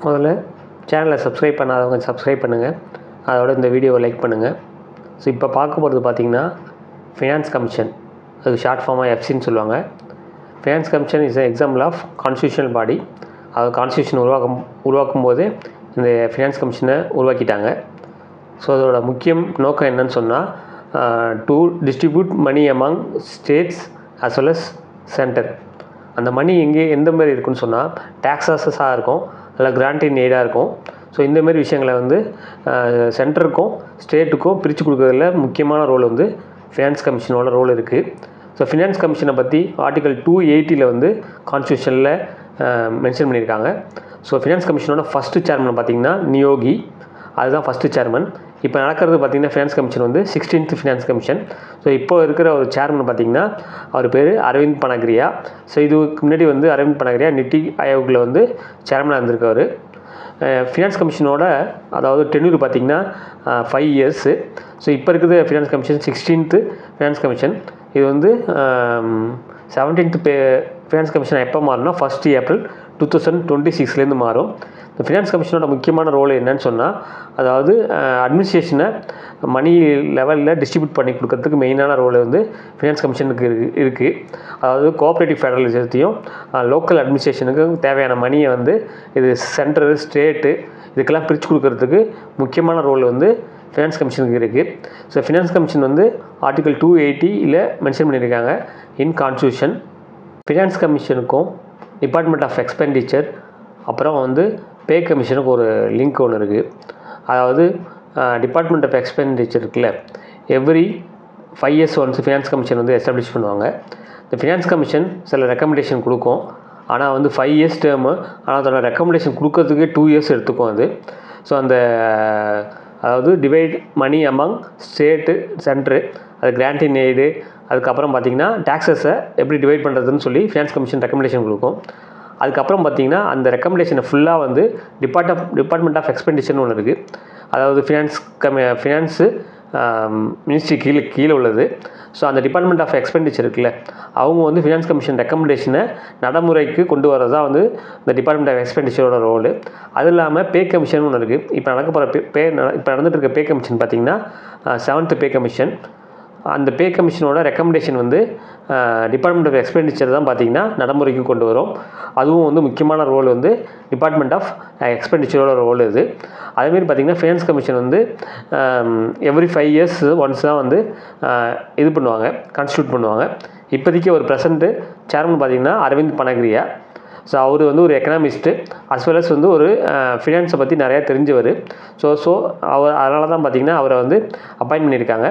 முதல்ல சேனலை சப்ஸ்கிரைப் பண்ணாதவங்க சப்ஸ்கிரைப் பண்ணுங்கள். அதோட இந்த வீடியோவை லைக் பண்ணுங்கள். ஸோ இப்போ பார்க்க போகிறது பார்த்திங்கன்னா ஃபினான்ஸ் கமிஷன், அது ஷார்ட் ஃபார்மாக எஃப்சின்னு சொல்லுவாங்க. Finance commission is example of constitutional body. அது கான்ஸ்டியூஷன் உருவாக்கும் போது இந்த ஃபினான்ஸ் கமிஷனை உருவாக்கிட்டாங்க. ஸோ அதோட முக்கிய நோக்கம் என்னன்னு சொன்னால் to distribute money among states as well as centre. அந்த மணி எந்த மாதிரி இருக்குன்னு சொன்னால் டேக்ஸஸாக இருக்கும், இல்லை கிராண்ட் இன் எய்டாக இருக்கும். ஸோ இந்தமாரி விஷயங்களை சென்டருக்கும் ஸ்டேட்டுக்கும் பிரித்து கொடுக்குறதுல முக்கியமான ரோல் ஃபினான்ஸ் கமிஷனோட ரோல் இருக்குது. ஸோ ஃபினான்ஸ் கமிஷனை பற்றி ஆர்டிகல் 280 கான்ஸ்டியூஷனில் மென்ஷன் பண்ணியிருக்காங்க. ஸோ ஃபினான்ஸ் கமிஷனோட ஃபஸ்ட்டு சேர்மன் பார்த்திங்கன்னா நியோகி, அதுதான் ஃபஸ்ட்டு சேர்மன். இப்போ நடக்கிறது பார்த்திங்கன்னா finance commission 16th finance commission. So இப்போ இருக்கிற ஒரு சேர்மன் பார்த்திங்கன்னா அவர் பேர் அரவிந்த் பனகிரியா. ஸோ இதுக்கு முன்னாடி அரவிந்த் பனகிரியா நித்தி ஆயோக்கில் சேர்மனாக இருந்திருக்கார். ஃபினான்ஸ் கமிஷனோட அதாவது டென்யூர் பார்த்திங்கன்னா 5 years. ஸோ இப்போ இருக்கிற finance commission 16th finance commission. இது 17th ஃபினான்ஸ் கமிஷன் எப்போ மாறும்னா 1st April 2026 மாறும். இந்த ஃபினான்ஸ் கமிஷனோட முக்கியமான ரோல் என்னன்னு சொன்னால், அதாவது அட்மினிஸ்ட்ரேஷனை மணி லெவலில் டிஸ்ட்ரிபியூட் பண்ணி கொடுக்கறதுக்கு மெயினான ரோல் ஃபினான்ஸ் கமிஷனுக்கு இருக்குது. அதாவது கோஆப்ரேட்டிவ் ஃபெடரலிசத்தையும் லோக்கல் அட்மினிஸ்ட்ரேஷனுக்கு தேவையான மணியை இது சென்ட்ரு ஸ்டேட்டு இதுக்கெல்லாம் பிரித்து கொடுக்கறதுக்கு முக்கியமான ரோல் ஃபினான்ஸ் கமிஷனுக்கு இருக்குது. So finance commission article 280 mention பண்ணியிருக்காங்க இன் கான்ஸ்டியூஷன். ஃபினான்ஸ் கமிஷனுக்கும் டிபார்ட்மெண்ட் ஆஃப் எக்ஸ்பெண்டிச்சர் அப்புறம் பே கமிஷனுக்கு ஒரு லிங்க் ஒன்று இருக்குது. அதாவது டிபார்ட்மெண்ட் ஆஃப் எக்ஸ்பெண்டிச்சர் இருக்குல்ல, every 5 years once finance commission establish பண்ணுவாங்க. இந்த ஃபினான்ஸ் கமிஷன் சில ரெக்கமெண்டேஷன் கொடுக்கும். ஆனால் 5 years டேர்மு, ஆனால் அதோட ரெக்கமெண்டேஷன் கொடுக்கறதுக்கு 2 years எடுத்துக்கும் அது. ஸோ அதாவது டிவைட் மணி அமாங் ஸ்டேட்டு சென்ட்ரு, அது கிராண்ட் இன் எய்டு, அதுக்கப்புறம் பார்த்திங்கன்னா டேக்ஸஸை எப்படி டிவைட் பண்ணுறதுன்னு சொல்லி ஃபினான்ஸ் கமிஷன் ரெக்கமெண்டேஷன் கொடுக்கும். அதுக்கப்புறம் பார்த்திங்கன்னா அந்த ரெக்கமெண்டேஷனை ஃபுல்லாக டிபார்ட்மெண்ட் ஆஃப் எக்ஸ்பெண்டிச்சர்னு ஒன்று இருக்குது. அதாவது ஃபினான்ஸு மினிஸ்ட்ரி கீழே உள்ளது. ஸோ அந்த டிபார்ட்மெண்ட் ஆஃப் எக்ஸ்பெண்டிச்சர் இருக்குல்ல, அவங்க ஃபினான்ஸ் கமிஷன் ரெக்கமெண்டேஷனை நடைமுறைக்கு கொண்டு வரது தான் இந்த டிபார்ட்மெண்ட் ஆஃப் எக்ஸ்பெண்டிச்சரோட ரோலு. அது இல்லாமல் பே கமிஷன் ஒன்று இருக்குது. இப்போ நடந்துட்டு இருக்க பே கமிஷன் பார்த்திங்கன்னா 7th பே கமிஷன். அந்த பே கமிஷனோட ரெக்கமெண்டேஷன் டிபார்ட்மெண்ட் ஆஃப் எக்ஸ்பெண்டிச்சர் தான் பார்த்திங்கன்னா நடைமுறைக்கு கொண்டு வரும். அதுவும் முக்கியமான ரோல் டிபார்ட்மெண்ட் ஆஃப் எக்ஸ்பெண்டிச்சரோட ரோல் இது. அதேமாரி பார்த்திங்கன்னா finance commission every 5 years once தான் இது பண்ணுவாங்க, கான்ஸ்டியூட் பண்ணுவாங்க. இப்போதைக்கு ஒரு ப்ரெசண்ட்டு சேர்மன் பார்த்திங்கன்னா அரவிந்த் பனகிரியா. ஸோ அவர் ஒரு எக்கனாமிஸ்ட்டு அஸ் வெல் அஸ் ஒரு ஃபினான்ஸை பற்றி நிறையா தெரிஞ்சவர். ஸோ அவர் அதனால தான் பார்த்திங்கன்னா அவரை அப்பாயின்ட் பண்ணியிருக்காங்க.